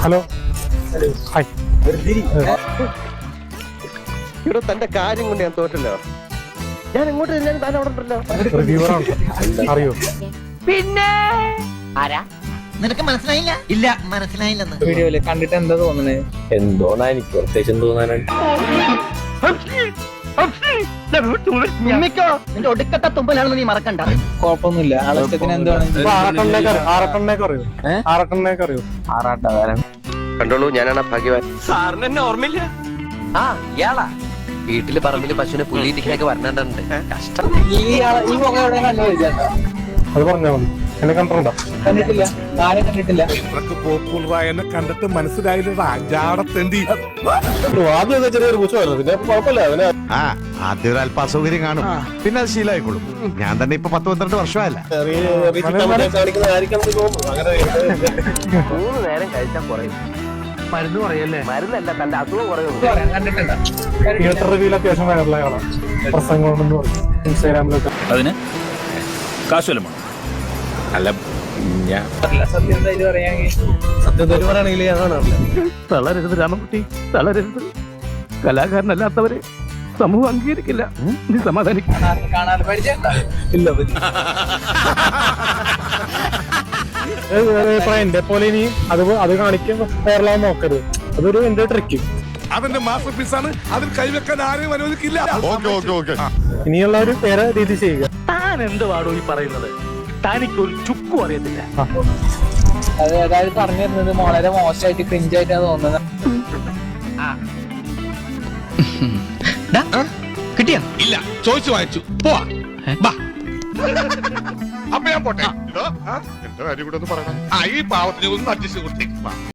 Hello hi. ഇവിടെ തന്റെ കാര്യം കൊണ്ട് ഞാൻ തോറ്റല്ലോ. ഞാൻ എങ്ങോട്ട് തിരിഞ്ഞാലും താൻ അവിടെ ഉണ്ടല്ലോ. റിവ്യൂവറാണ്, അറിയോ? പിന്നെ ആരാ നിനക്ക് മനസ്സിലായില്ല? ഇല്ല മനസ്സിലായില്ലെന്ന്. വീഡിയോയില് കണ്ടിട്ട് എന്താ തോന്നുന്നത്? എന്തോന്നാ എനിക്ക് പ്രത്യേകിച്ച് തോന്നാനാണ്. നിമ്മിക്കോ നിന്റെ ഒടുക്കത്തെ തുമ്പലാണെന്ന് നീ മറക്കണ്ട. കുഴപ്പമൊന്നുമില്ല, ആളത്തിന് എന്താണ് ആറട്ടെണ്ണേക്ക് അറിയോ? ആറട്ടെണ്ണേക്ക് അറിയോ? ആറാട്ടകാരൻ. കണ്ടോളൂ, ഞാനാണ് ഭാഗ്യവാൻ. സാറിന് എന്നെ ഓർമ്മയില്ല. ആ ഇയാളാ വീട്ടില് പറമ്പില് പശുവിനെ പുല്ലിരിക്കാനൊക്കെ വരണുണ്ട്. കഷ്ടം. ഈ മുഖം എവിടെ കണ്ടുപോയില്ല? അത് പറഞ്ഞാൽ മതി. എന്നെ കണ്ടിട്ടുണ്ടോ? കണ്ടിട്ടില്ല, ആരും കണ്ടിട്ടില്ല. എന്നെ കണ്ടിട്ട് മനസ്സിലായില്ലടാ ജാടത്തെണ്ടി. ആദ്യമൊക്കെ ചെറിയൊരു കുശമായിരുന്നു, പിന്നെ കുഴപ്പമില്ല. അവന് ആ ആദ്യം ഒരു അല്പ അസൗകര്യം കാണും, പിന്നെ അത് ശീലമായിക്കോളും. ഞാൻ തന്നെ ഇപ്പൊ 10-12 വർഷമായല്ല. കാണിക്കുന്നതായിരിക്കും തോന്നുന്നു. അങ്ങനെ 3 നേരം കഴിച്ചാൽ കുറയും. മരുന്ന് പറയല്ലേ? മരുന്നല്ല, തന്റെ അസുഖം കുറയും. കണ്ടിട്ടുണ്ടോ? തിയേറ്റർ റിവ്യൂല് അത്യാവശ്യം വൈറലായ ആളാണ്. പ്രസംഗമെന്ന് പറയും ഇൻസ്റ്റാഗ്രാമിലൊക്കെ. അതിന് കാശുവല്ലം അല്ല ഞാൻ സത്യം എന്താ ഇത് പറയാമെങ്കിൽ സത്യത്തിൽ പറയുകയാണെങ്കിൽ അതാണ് തളരരുത് രാമൻകുട്ടി, തളരരുത്. കലാകാരനല്ലാത്തവരെ സമൂഹം അംഗീകരിക്കില്ല. നീ സമാധാനിക്കും. കാണാൻ പരിചയം ഇല്ല. എന്റെ പോലെ ഇനി അത് കാണിക്കാൻ വൈറലാവാൻ നോക്കരുത്. അതൊരു എന്റെ ട്രിക്ക്. അവന്റെ മാസ്റ്റർ പീസാണ്, അതിൽ കൈവെക്കാൻ ആരെയും അനുവദിക്കില്ല. ഇനിയുള്ള ഒരു വേറെ രീതി ചെയ്യുക. താൻ എന്തുവാടോ ഈ പറയുന്നത്? തനിക്കൊരു ചുക്കും അറിയത്തില്ല. അത് അതായത് പറഞ്ഞു തരുന്നത് വളരെ മോശമായിട്ട് ക്രിഞ്ചായിട്ടാണ് തോന്നുന്നത്. കിട്ടിയാ? ഇല്ല, ചോദിച്ചു വാങ്ങിച്ചു പോവാ. അപ്പൊ ഞാൻ പോട്ടെ. എന്റെ കാര്യം കൂടെ ഒന്ന് പറയണം. ഈ പാവത്തിന് ഒന്ന് അഡ്ജസ്റ്റ് കൊടുത്തേക്ക്.